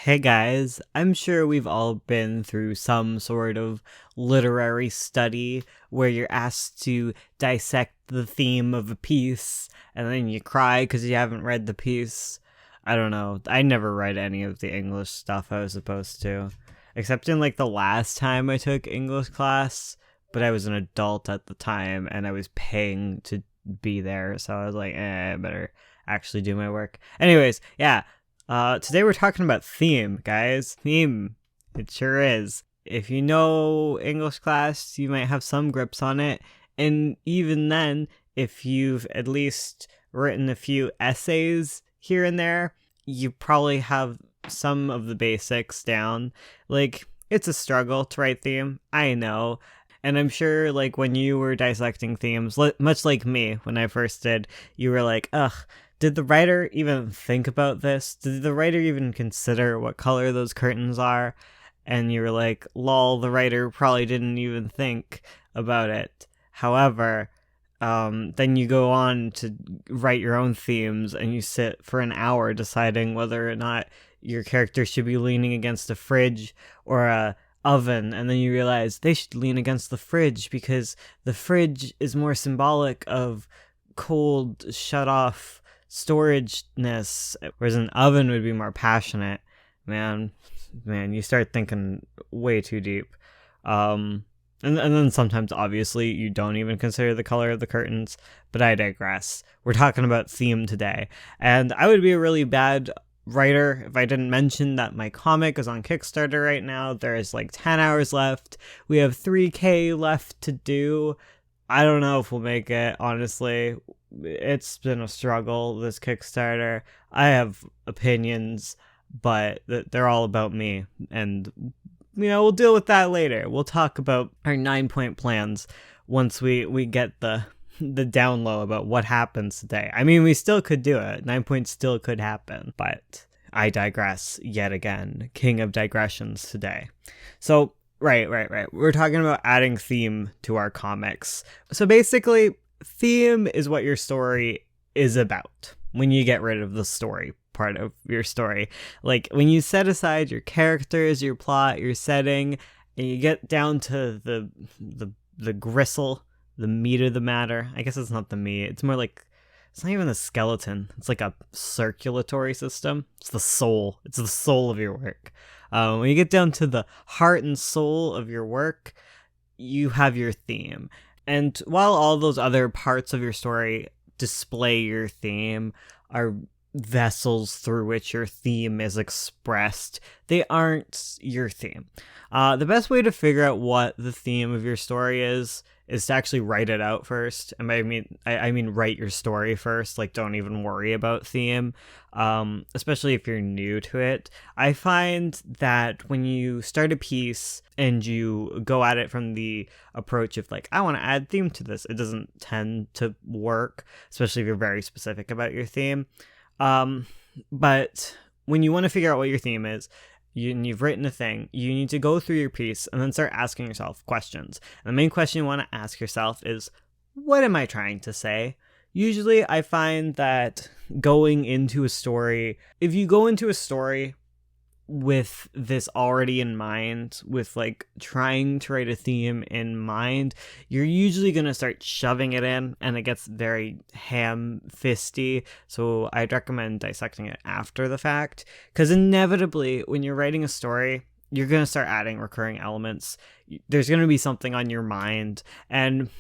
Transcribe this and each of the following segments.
Hey guys, I'm sure we've all been through some sort of literary study where you're asked to dissect the theme of a piece and then you cry because you haven't read the piece. I don't know. I never read any of the English stuff I was supposed to, except in like the last time I took English class, but I was an adult at the time and I was paying to be there, so I was like, I better actually do my work. Anyways, yeah, today we're talking about theme, guys. Theme. It sure is. If you know English class, you might have some grips on it. And even then, if you've at least written a few essays here and there, you probably have some of the basics down. Like, it's a struggle to write theme. I know. And I'm sure, like, when you were dissecting themes, much like me when I first did, you were like, ugh, did the writer even think about this? Did the writer even consider what color those curtains are? And you were like, lol, the writer probably didn't even think about it. However, then you go on to write your own themes and you sit for an hour deciding whether or not your character should be leaning against a fridge or a oven, and then you realize they should lean against the fridge because the fridge is more symbolic of cold, shut off storageness, whereas an oven would be more passionate. Man, you start thinking way too deep. And then sometimes, obviously, you don't even consider the color of the curtains, but I digress. We're talking about theme today, and I would be a really bad writer if I didn't mention that my comic is on Kickstarter right now. There's like 10 hours left. We have 3K left to do. I don't know if we'll make it, honestly. It's been a struggle, this Kickstarter. I have opinions, but they're all about me, and we'll deal with that later. We'll talk about our 9-point plans once we get the down low about what happens today. I mean, we still could do it. 9 points still could happen, but I digress yet again. King of digressions today. So, right. We're talking about adding theme to our comics. So basically, theme is what your story is about when you get rid of the story part of your story. Like, when you set aside your characters, your plot, your setting, and you get down to the gristle, the meat of the matter. I guess it's not the meat. It's more like, it's not even a skeleton. It's like a circulatory system. It's the soul. It's the soul of your work. When you get down to the heart and soul of your work, you have your theme. And while all those other parts of your story display your theme, are vessels through which your theme is expressed, they aren't your theme. The best way to figure out what the theme of your story is to actually write it out first. And I mean write your story first. Like, don't even worry about theme, especially if you're new to it. I find that when you start a piece and you go at it from the approach of like, I want to add theme to this, it doesn't tend to work, especially if you're very specific about your theme. But when you want to figure out what your theme is, you've written a thing, you need to go through your piece and then start asking yourself questions. And the main question you want to ask yourself is, what am I trying to say? Usually I find that going into a story, if you go into a story with this already in mind, with like trying to write a theme in mind, you're usually going to start shoving it in and it gets very ham-fisty. So I'd recommend dissecting it after the fact, because inevitably when you're writing a story, you're going to start adding recurring elements. There's going to be something on your mind, and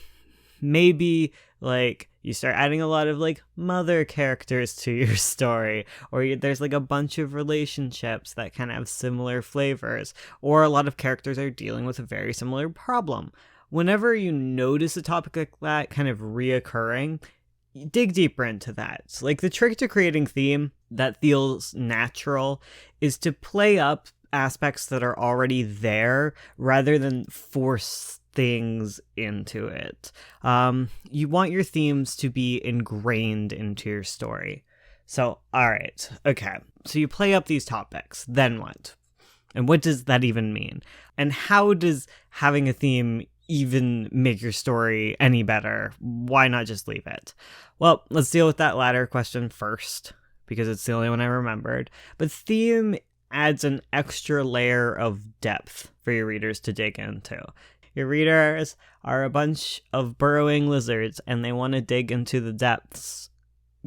maybe like you start adding a lot of like mother characters to your story, or there's like a bunch of relationships that kind of have similar flavors, or a lot of characters are dealing with a very similar problem. Whenever you notice a topic like that kind of reoccurring, dig deeper into that. So, like, the trick to creating theme that feels natural is to play up aspects that are already there rather than force things into it. You want your themes to be ingrained into your story. So, alright, okay. So you play up these topics, then what? And what does that even mean? And how does having a theme even make your story any better? Why not just leave it? Well, let's deal with that latter question first, because it's the only one I remembered. But theme adds an extra layer of depth for your readers to dig into. Your readers are a bunch of burrowing lizards and they want to dig into the depths,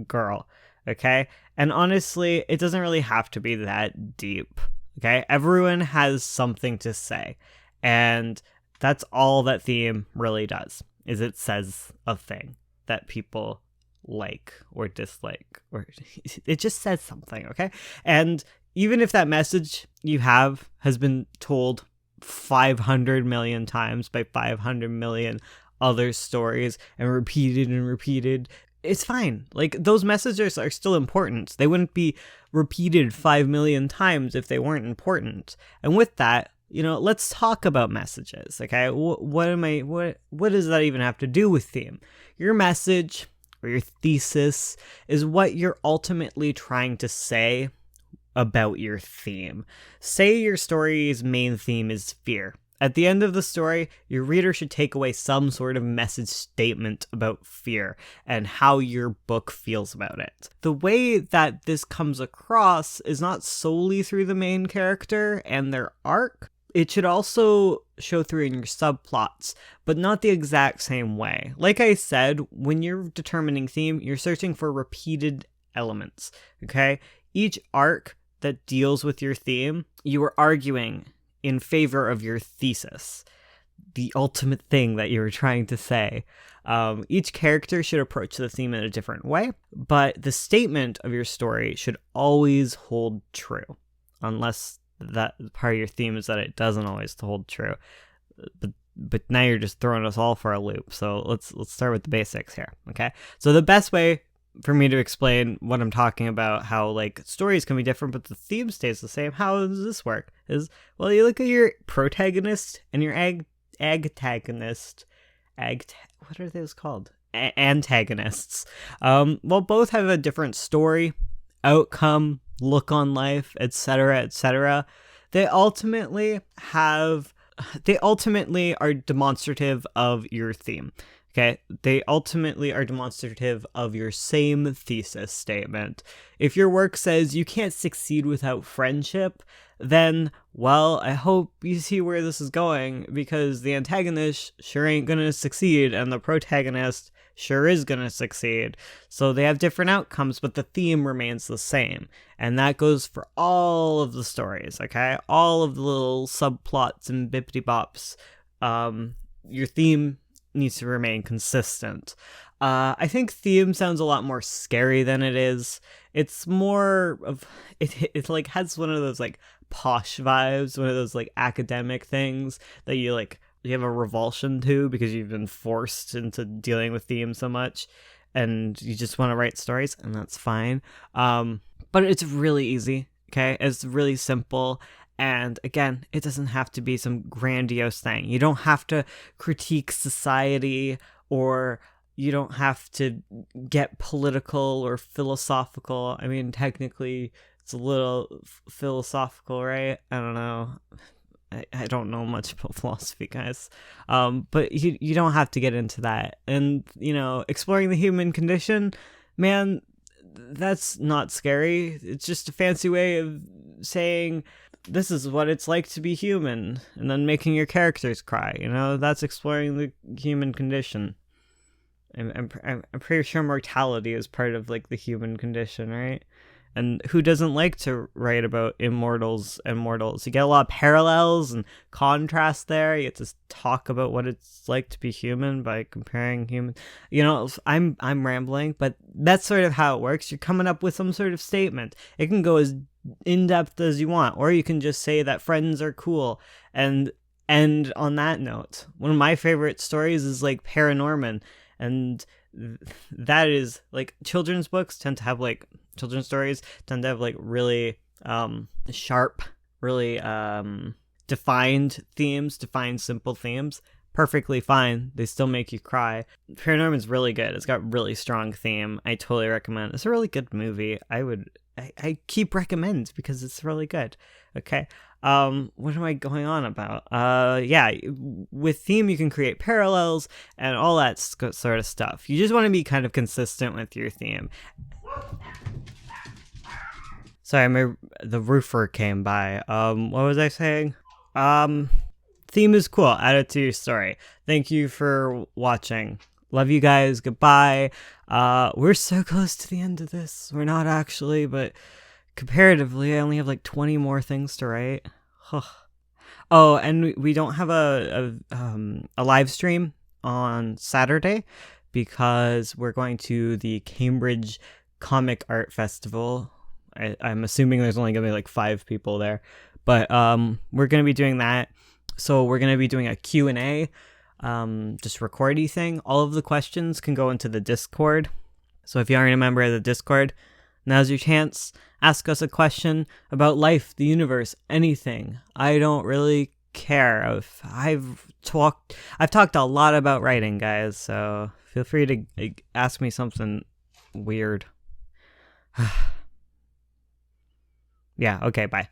girl. Okay? And honestly, it doesn't really have to be that deep. Okay? Everyone has something to say. And that's all that theme really does, is it says a thing that people like or dislike, or it just says something, okay? And even if that message you have has been told 500 million times by 500 million other stories and repeated, it's fine. Like, those messages are still important. They wouldn't be repeated 5 million times if they weren't important. And with that, let's talk about messages, okay? What does that even have to do with theme? Your message or your thesis is what you're ultimately trying to say about your theme. Say your story's main theme is fear. At the end of the story, your reader should take away some sort of message statement about fear and how your book feels about it. The way that this comes across is not solely through the main character and their arc. It should also show through in your subplots, but not the exact same way. Like I said, when you're determining theme, you're searching for repeated elements, okay? Each arc that deals with your theme, you are arguing in favor of your thesis, the ultimate thing that you were trying to say. Each character should approach the theme in a different way, but the statement of your story should always hold true, unless that part of your theme is that it doesn't always hold true. But now you're just throwing us all for a loop. So let's start with the basics here, okay? So the best way for me to explain what I'm talking about, how like stories can be different but the theme stays the same, how does this work, is, well, you look at your protagonist and your antagonist. What are those called? Antagonists. Well, both have a different story, outcome, look on life, etc., etc. They ultimately are demonstrative of your theme. Okay, they ultimately are demonstrative of your same thesis statement. If your work says you can't succeed without friendship, then, well, I hope you see where this is going, because the antagonist sure ain't gonna succeed and the protagonist sure is gonna succeed. So they have different outcomes, but the theme remains the same. And that goes for all of the stories, okay? All of the little subplots and bippity bops. Your theme needs to remain consistent. I think theme sounds a lot more scary than it is. It's more of it like has one of those like posh vibes, one of those like academic things that you have a revulsion to because you've been forced into dealing with theme so much and you just want to write stories, and that's fine. But it's really easy, okay? It's really simple. And again, it doesn't have to be some grandiose thing. You don't have to critique society, or you don't have to get political or philosophical. I mean, technically, it's a little philosophical, right? I don't know. I don't know much about philosophy, guys. But you don't have to get into that. And, exploring the human condition, man, that's not scary. It's just a fancy way of saying, this is what it's like to be human, and then making your characters cry. That's exploring the human condition. I'm pretty sure mortality is part of like the human condition, right? And who doesn't like to write about immortals and mortals? You get a lot of parallels and contrast there. You get to talk about what it's like to be human by comparing human. I'm rambling, but that's sort of how it works. You're coming up with some sort of statement. It can go as in-depth as you want, or you can just say that friends are cool and end on that note. One of my favorite stories is like Paranorman, and that is like children's stories tend to have like really sharp, really defined simple themes. Perfectly fine. They still make you cry. Paranorman's really good. It's got really strong theme. I totally recommend. It's a really good movie. I keep recommends because it's really good. Okay. What am I going on about? Yeah, with theme you can create parallels and all that sort of stuff. You just want to be kind of consistent with your theme. Sorry, the roofer came by. What was I saying? Um, Theme is cool. Add it to your story. Thank you for watching. Love you guys. Goodbye. We're so close to the end of this. We're not actually, but comparatively, I only have like 20 more things to write. Oh, and we don't have a live stream on Saturday because we're going to the Cambridge Comic Art Festival. I'm assuming there's only gonna be like 5 people there, but we're gonna be doing that. So we're gonna be doing a Q&A, just recordy thing. All of the questions can go into the Discord. So if you aren't a member of the Discord, now's your chance. Ask us a question about life, the universe, anything. I don't really care. I've talked a lot about writing, guys, so feel free to ask me something weird. Yeah, okay, bye.